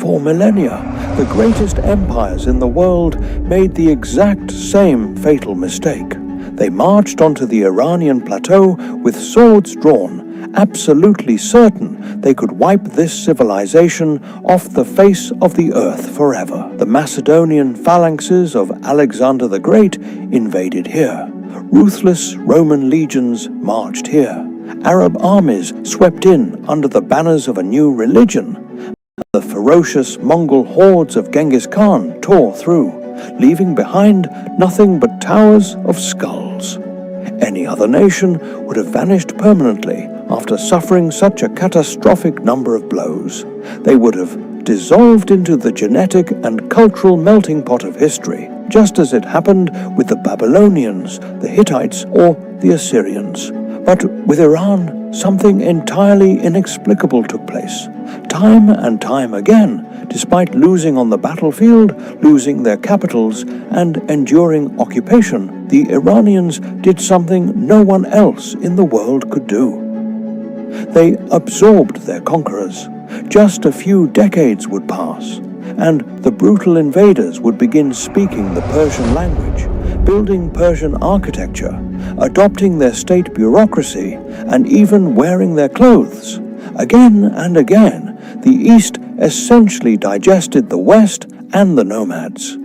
For millennia, the greatest empires in the world made the exact same fatal mistake. They marched onto the Iranian plateau with swords drawn, absolutely certain they could wipe this civilization off the face of the earth forever. The Macedonian phalanxes of Alexander the Great invaded here. Ruthless Roman legions marched here. Arab armies swept in under the banners of a new religion. The ferocious Mongol hordes of Genghis Khan tore through, leaving behind nothing but towers of skulls. Any other nation would have vanished permanently after suffering such a catastrophic number of blows. They would have dissolved into the genetic and cultural melting pot of history, just as it happened with the Babylonians, the Hittites, or the Assyrians. But with Iran, something entirely inexplicable took place. Time and time again, despite losing on the battlefield, losing their capitals, and enduring occupation, the Iranians did something no one else in the world could do. They absorbed their conquerors. Just a few decades would pass, and the brutal invaders would begin speaking the Persian language, building Persian architecture, adopting their state bureaucracy, and even wearing their clothes. Again and again, the East essentially digested the West and the nomads.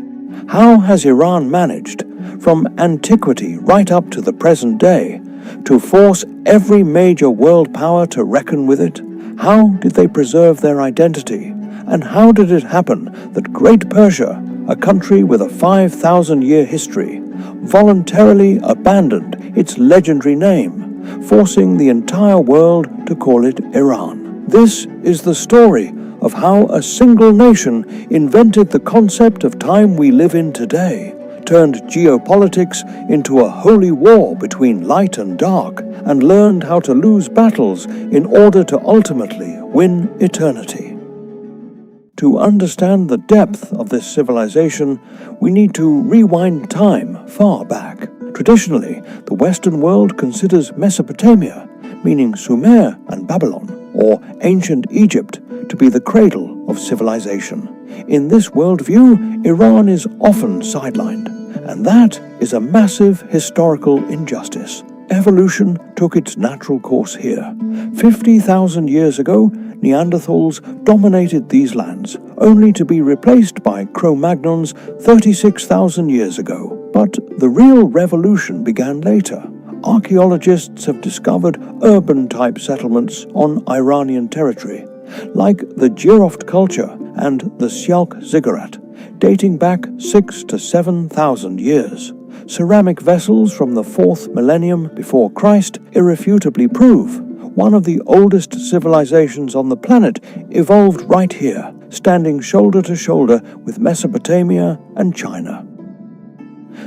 How has Iran managed, from antiquity right up to the present day, to force every major world power to reckon with it? How did they preserve their identity? And how did it happen that Great Persia, a country with a 5,000-year history, voluntarily abandoned its legendary name, forcing the entire world to call it Iran? This is the story of how a single nation invented the concept of time we live in today, turned geopolitics into a holy war between light and dark, and learned how to lose battles in order to ultimately win eternity. To understand the depth of this civilization, we need to rewind time far back. Traditionally, the Western world considers Mesopotamia, meaning Sumer and Babylon, or ancient Egypt, to be the cradle of civilization. In this worldview, Iran is often sidelined, and that is a massive historical injustice. Evolution took its natural course here. 50,000 years ago, Neanderthals dominated these lands, only to be replaced by Cro-Magnons 36,000 years ago. But the real revolution began later. Archaeologists have discovered urban-type settlements on Iranian territory, like the Jiroft culture and the Sialk ziggurat, dating back 6,000 to 7,000 years. Ceramic vessels from the 4th millennium before Christ irrefutably prove one of the oldest civilizations on the planet evolved right here, standing shoulder to shoulder with Mesopotamia and China.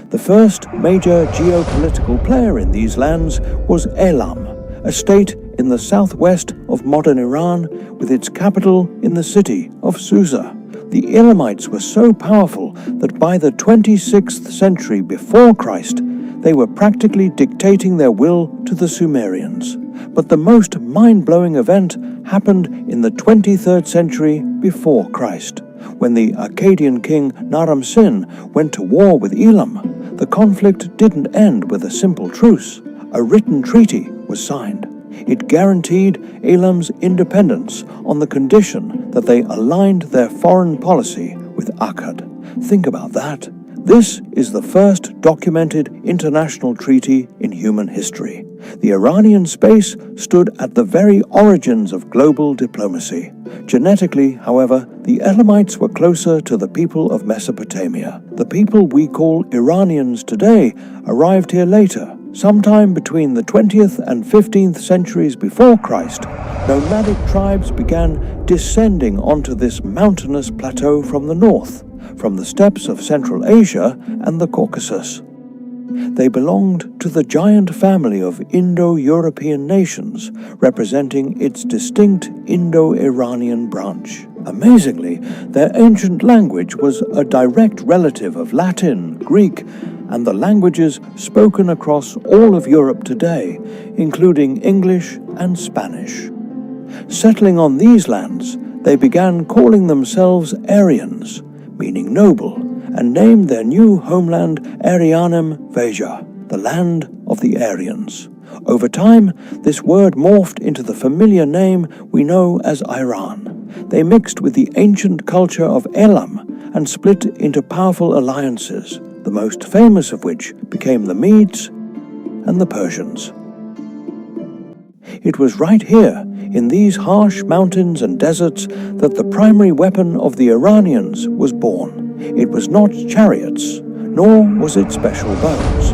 The first major geopolitical player in these lands was Elam, a state in the southwest of modern Iran with its capital in the city of Susa. The Elamites were so powerful that by the 26th century before Christ, they were practically dictating their will to the Sumerians. But the most mind-blowing event happened in the 23rd century before Christ, when the Akkadian king Naram-Sin went to war with Elam. The conflict didn't end with a simple truce. A written treaty was signed. It guaranteed Elam's independence on the condition that they aligned their foreign policy with Akkad. Think about that. This is the first documented international treaty in human history. The Iranian space stood at the very origins of global diplomacy. Genetically, however, the Elamites were closer to the people of Mesopotamia. The people we call Iranians today arrived here later. Sometime between the 20th and 15th centuries before Christ, nomadic tribes began descending onto this mountainous plateau from the north, from the steppes of Central Asia and the Caucasus. They belonged to the giant family of Indo-European nations, representing its distinct Indo-Iranian branch. Amazingly, their ancient language was a direct relative of Latin, Greek, and the languages spoken across all of Europe today, including English and Spanish. Settling on these lands, they began calling themselves Aryans, meaning noble, and named their new homeland Arianem Veja, the land of the Aryans. Over time, this word morphed into the familiar name we know as Iran. They mixed with the ancient culture of Elam and split into powerful alliances, the most famous of which became the Medes and the Persians. It was right here, in these harsh mountains and deserts, that the primary weapon of the Iranians was born. It was not chariots, nor was it special bows.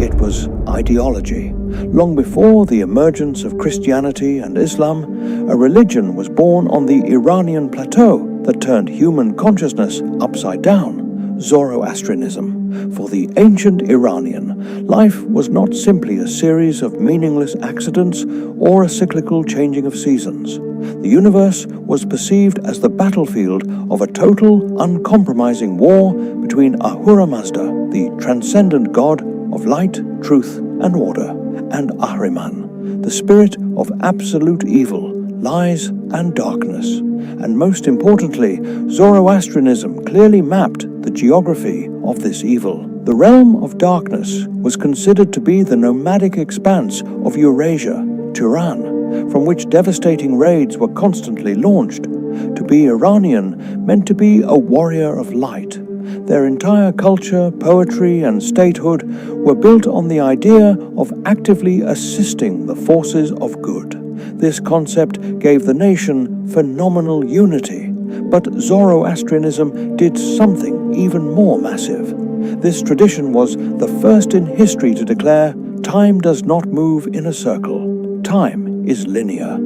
It was ideology. Long before the emergence of Christianity and Islam, a religion was born on the Iranian plateau that turned human consciousness upside down: Zoroastrianism. For the ancient Iranian, life was not simply a series of meaningless accidents or a cyclical changing of seasons. The universe was perceived as the battlefield of a total, uncompromising war between Ahura Mazda, the transcendent god of light, truth, and order, and Ahriman, the spirit of absolute evil, lies, and darkness. And most importantly, Zoroastrianism clearly mapped the geography of this evil. The realm of darkness was considered to be the nomadic expanse of Eurasia, Turan, from which devastating raids were constantly launched. To be Iranian meant to be a warrior of light. Their entire culture, poetry, and statehood were built on the idea of actively assisting the forces of good. This concept gave the nation phenomenal unity, but Zoroastrianism did something even more massive. This tradition was the first in history to declare, "Time does not move in a circle. Time is linear."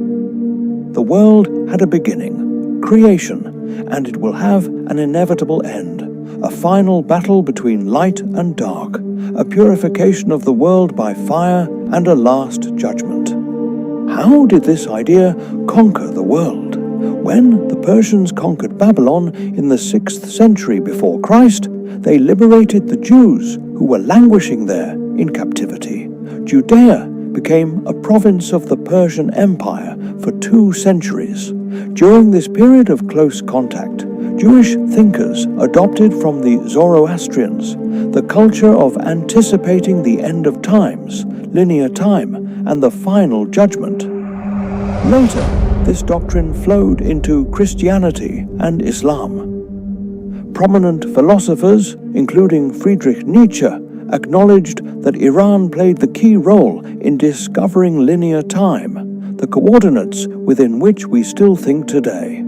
The world had a beginning, creation, and it will have an inevitable end. A final battle between light and dark, a purification of the world by fire, and a last judgment. How did this idea conquer the world? When the Persians conquered Babylon in the 6th century before Christ, they liberated the Jews who were languishing there in captivity. Judea became a province of the Persian Empire for 2 centuries. During this period of close contact, Jewish thinkers adopted from the Zoroastrians the culture of anticipating the end of times, linear time, and the final judgment. Later, this doctrine flowed into Christianity and Islam. Prominent philosophers, including Friedrich Nietzsche, acknowledged that Iran played the key role in discovering linear time, the coordinates within which we still think today.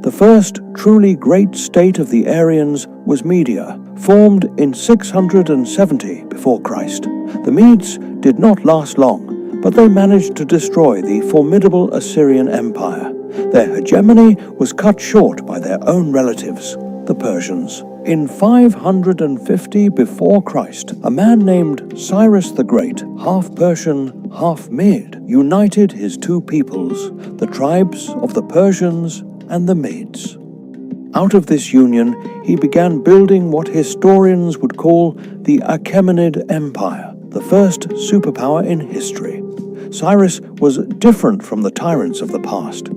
The first truly great state of the Aryans was Media, formed in 670 before Christ. The Medes did not last long, but they managed to destroy the formidable Assyrian Empire. Their hegemony was cut short by their own relatives, the Persians. In 550 before Christ, a man named Cyrus the Great, half Persian, half Mede, united his two peoples, the tribes of the Persians and the Medes. Out of this union, he began building what historians would call the Achaemenid Empire, the first superpower in history. Cyrus was different from the tyrants of the past.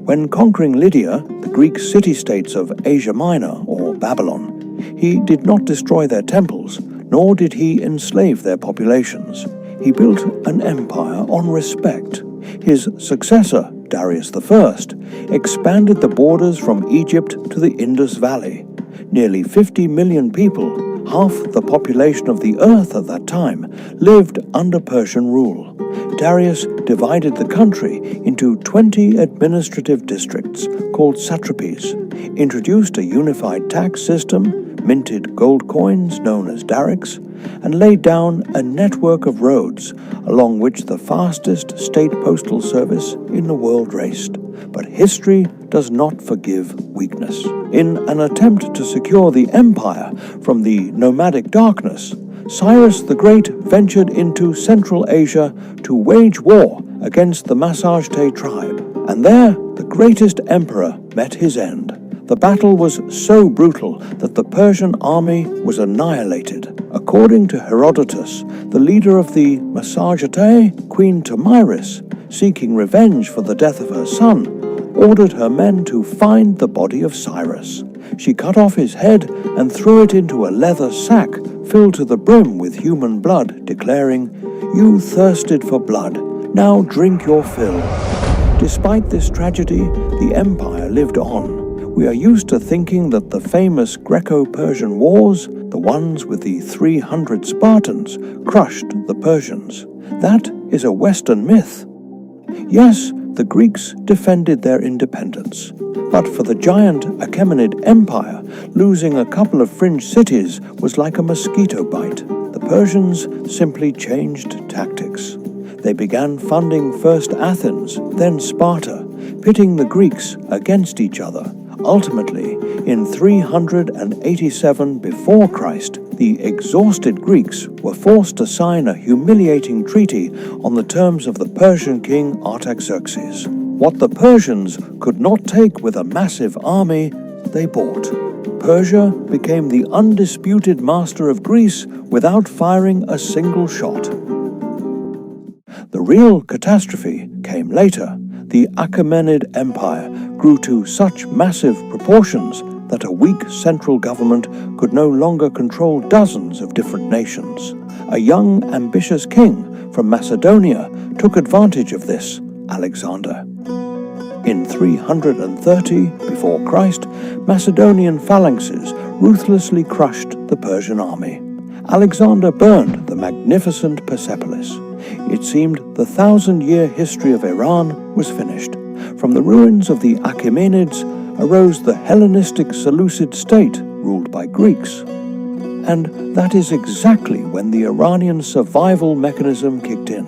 When conquering Lydia, the Greek city-states of Asia Minor, or Babylon, he did not destroy their temples, nor did he enslave their populations. He built an empire on respect. His successor, Darius I, expanded the borders from Egypt to the Indus Valley. Nearly 50 million people, half the population of the earth at that time, lived under Persian rule. Darius divided the country into 20 administrative districts called satrapies, introduced a unified tax system, minted gold coins known as darics, and laid down a network of roads along which the fastest state postal service in the world raced. But history does not forgive weakness. In an attempt to secure the empire from the nomadic darkness, Cyrus the Great ventured into Central Asia to wage war against the Massagetæ tribe, and there the greatest emperor met his end. The battle was so brutal that the Persian army was annihilated. According to Herodotus, the leader of the Massagetæ, Queen Tomyris, seeking revenge for the death of her son, ordered her men to find the body of Cyrus. She cut off his head and threw it into a leather sack filled to the brim with human blood, declaring, "You thirsted for blood, now drink your fill." Despite this tragedy, the empire lived on. We are used to thinking that the famous Greco-Persian wars, the ones with the 300 Spartans, crushed the Persians. That is a Western myth. Yes, the Greeks defended their independence, but for the giant Achaemenid Empire, losing a couple of fringe cities was like a mosquito bite. The Persians simply changed tactics. They began funding first Athens, then Sparta, pitting the Greeks against each other. Ultimately, in 387 before Christ, the exhausted Greeks were forced to sign a humiliating treaty on the terms of the Persian king Artaxerxes. What the Persians could not take with a massive army, they bought. Persia became the undisputed master of Greece without firing a single shot. The real catastrophe came later. The Achaemenid Empire grew to such massive proportions that a weak central government could no longer control dozens of different nations. A young, ambitious king from Macedonia took advantage of this, Alexander. In 330 before Christ, Macedonian phalanxes ruthlessly crushed the Persian army. Alexander burned the magnificent Persepolis. It seemed the 1,000-year history of Iran was finished. From the ruins of the Achaemenids arose the Hellenistic Seleucid state ruled by Greeks. And that is exactly when the Iranian survival mechanism kicked in.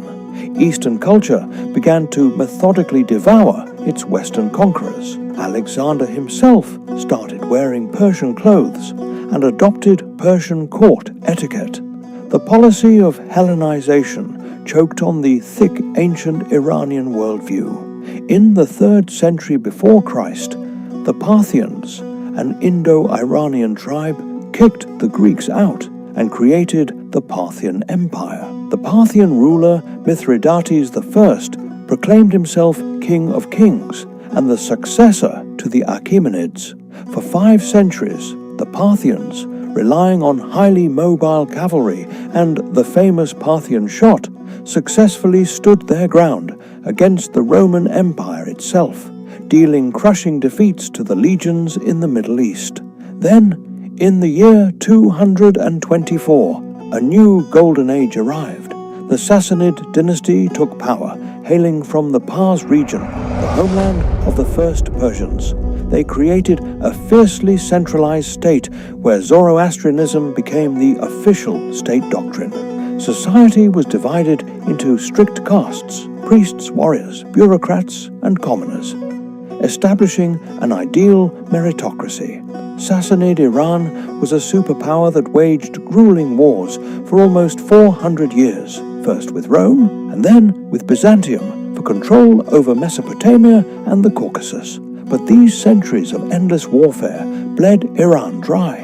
Eastern culture began to methodically devour its Western conquerors. Alexander himself started wearing Persian clothes and adopted Persian court etiquette. The policy of Hellenization choked on the thick ancient Iranian worldview. In the 3rd century before Christ, the Parthians, an Indo-Iranian tribe, kicked the Greeks out and created the Parthian Empire. The Parthian ruler Mithridates I proclaimed himself King of Kings and the successor to the Achaemenids. For 5 centuries, the Parthians, relying on highly mobile cavalry and the famous Parthian shot, successfully stood their ground against the Roman Empire itself, dealing crushing defeats to the legions in the Middle East. Then, in the year 224, a new golden age arrived. The Sassanid Dynasty took power, hailing from the Pars region, the homeland of the first Persians. They created a fiercely centralized state where Zoroastrianism became the official state doctrine. Society was divided into strict castes, priests, warriors, bureaucrats, and commoners, establishing an ideal meritocracy. Sassanid Iran was a superpower that waged grueling wars for almost 400 years, first with Rome and then with Byzantium for control over Mesopotamia and the Caucasus. But these centuries of endless warfare bled Iran dry.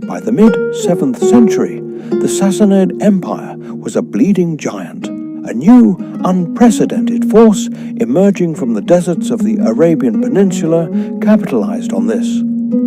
By the mid-7th century, the Sassanid Empire was a bleeding giant, a new, unprecedented force emerging from the deserts of the Arabian Peninsula capitalized on this,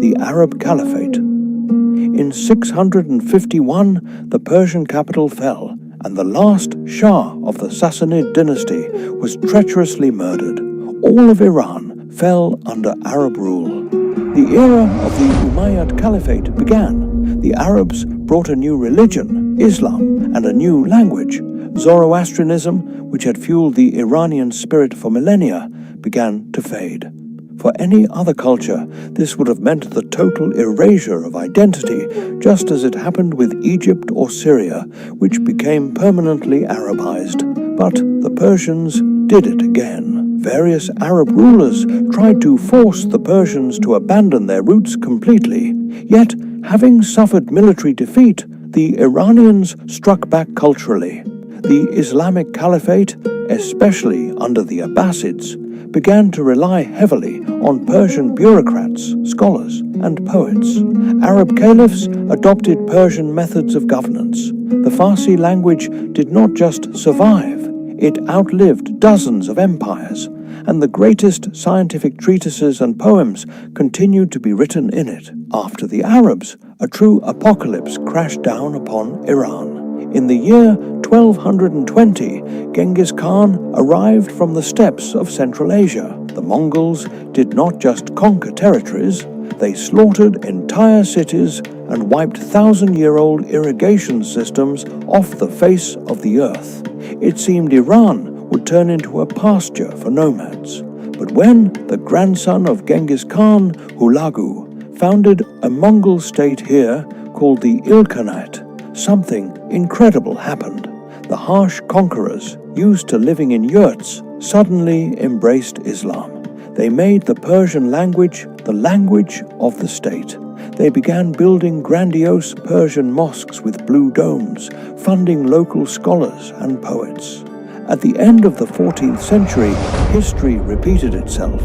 the Arab Caliphate. In 651, the Persian capital fell, and the last Shah of the Sassanid dynasty was treacherously murdered. All of Iran fell under Arab rule. The era of the Umayyad Caliphate began. The Arabs brought a new religion, Islam, and a new language. Zoroastrianism, which had fueled the Iranian spirit for millennia, began to fade. For any other culture, this would have meant the total erasure of identity, just as it happened with Egypt or Syria, which became permanently Arabized. But the Persians did it again. Various Arab rulers tried to force the Persians to abandon their roots completely. Yet, having suffered military defeat, the Iranians struck back culturally. The Islamic Caliphate, especially under the Abbasids, began to rely heavily on Persian bureaucrats, scholars, and poets. Arab caliphs adopted Persian methods of governance. The Farsi language did not just survive, it outlived dozens of empires, and the greatest scientific treatises and poems continued to be written in it. After the Arabs, a true apocalypse crashed down upon Iran. In the year 1220, Genghis Khan arrived from the steppes of Central Asia. The Mongols did not just conquer territories, they slaughtered entire cities and wiped thousand-year-old irrigation systems off the face of the earth. It seemed Iran would turn into a pasture for nomads. But when the grandson of Genghis Khan, Hulagu, founded a Mongol state here called the Ilkhanate, something incredible happened. The harsh conquerors, used to living in yurts, suddenly embraced Islam. They made the Persian language the language of the state. They began building grandiose Persian mosques with blue domes, funding local scholars and poets. At the end of the 14th century, history repeated itself.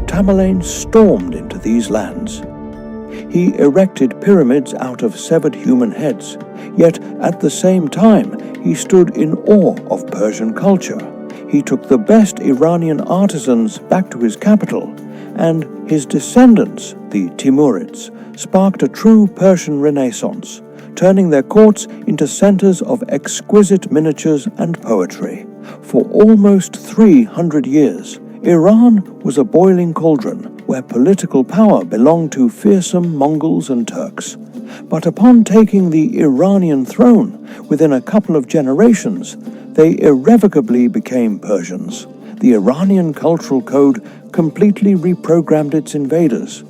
Tamerlane stormed into these lands. He erected pyramids out of severed human heads, yet at the same time he stood in awe of Persian culture. He took the best Iranian artisans back to his capital, and his descendants, the Timurids, sparked a true Persian Renaissance, turning their courts into centers of exquisite miniatures and poetry. For almost 300 years, Iran was a boiling cauldron where political power belonged to fearsome Mongols and Turks. But upon taking the Iranian throne, within a couple of generations, they irrevocably became Persians. The Iranian cultural code completely reprogrammed its invaders.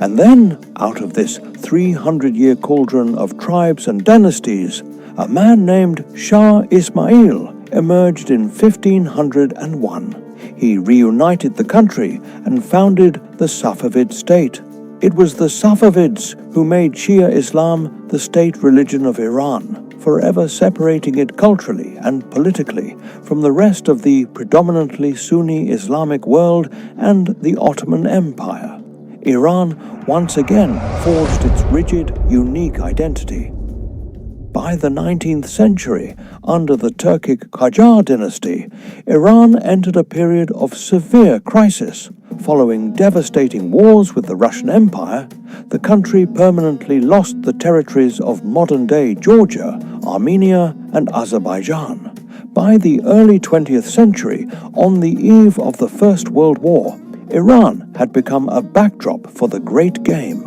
And then, out of this 300-year cauldron of tribes and dynasties, a man named Shah Ismail emerged in 1501. He reunited the country and founded the Safavid state. It was the Safavids who made Shia Islam the state religion of Iran, forever separating it culturally and politically from the rest of the predominantly Sunni Islamic world and the Ottoman Empire. Iran once again forged its rigid, unique identity. By the 19th century, under the Turkic Qajar Dynasty, Iran entered a period of severe crisis. Following devastating wars with the Russian Empire, the country permanently lost the territories of modern-day Georgia, Armenia, and Azerbaijan. By the early 20th century, on the eve of the First World War, Iran had become a backdrop for the Great Game,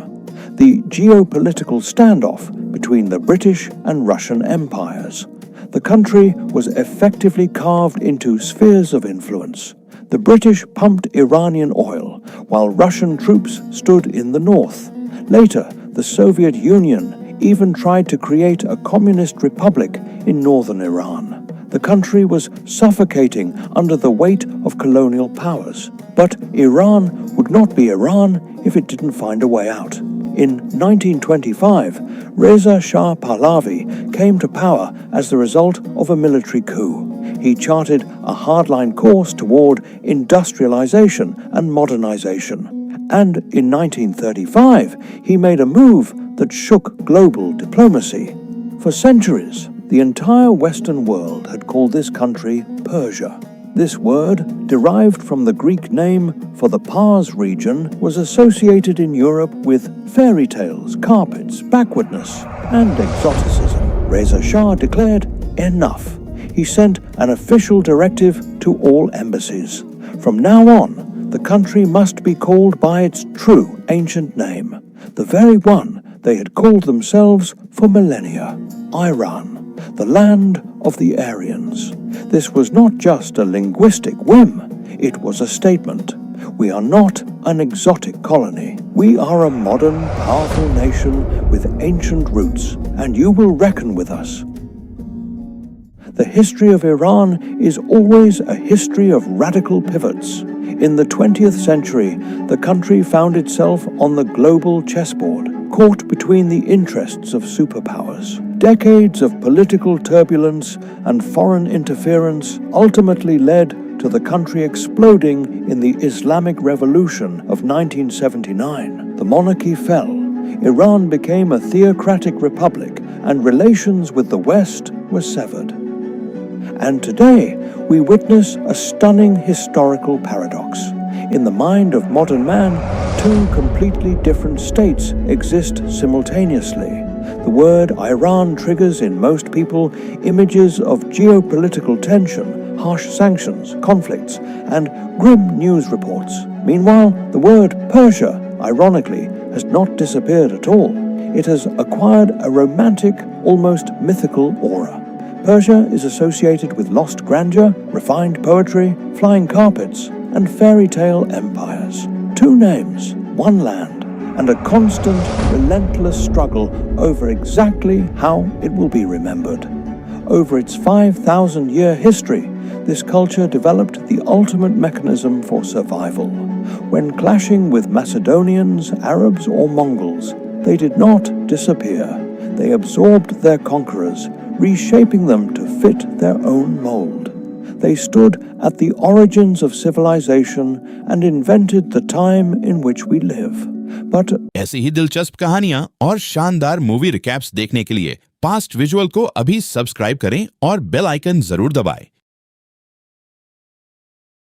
the geopolitical standoff between the British and Russian empires. The country was effectively carved into spheres of influence. The British pumped Iranian oil, while Russian troops stood in the north. Later, the Soviet Union even tried to create a communist republic in northern Iran. The country was suffocating under the weight of colonial powers. But Iran would not be Iran if it didn't find a way out. In 1925, Reza Shah Pahlavi came to power as the result of a military coup. He charted a hardline course toward industrialization and modernization. And in 1935, he made a move that shook global diplomacy. For centuries, the entire Western world had called this country Persia. This word, derived from the Greek name for the Pars region, was associated in Europe with fairy tales, carpets, backwardness, and exoticism. Reza Shah declared, "Enough." He sent an official directive to all embassies. From now on, the country must be called by its true ancient name, the very one they had called themselves for millennia, Iran, the land of the Aryans. This was not just a linguistic whim, it was a statement. We are not an exotic colony. We are a modern, powerful nation with ancient roots, and you will reckon with us. The history of Iran is always a history of radical pivots. In the 20th century, the country found itself on the global chessboard, caught between the interests of superpowers. Decades of political turbulence and foreign interference ultimately led to the country exploding in the Islamic Revolution of 1979. The monarchy fell. Iran became a theocratic republic, and relations with the West were severed. And today, we witness a stunning historical paradox. In the mind of modern man, two completely different states exist simultaneously. The word Iran triggers in most people images of geopolitical tension, harsh sanctions, conflicts, and grim news reports. Meanwhile, the word Persia, ironically, has not disappeared at all. It has acquired a romantic, almost mythical aura. Persia is associated with lost grandeur, refined poetry, flying carpets, and fairy tale empires. Two names, one land, and a constant, relentless struggle over exactly how it will be remembered. Over its 5,000-year history, this culture developed the ultimate mechanism for survival. When clashing with Macedonians, Arabs, or Mongols, they did not disappear. They absorbed their conquerors, reshaping them to fit their own mold. They stood at the origins of civilization and invented the time in which we live. But ऐसी ही दिलचस्प कहानियां और शानदार movie recaps देखने के लिए past visual को अभी सब्सक्राइब करें और बेल आइकन जरूर दबाएं।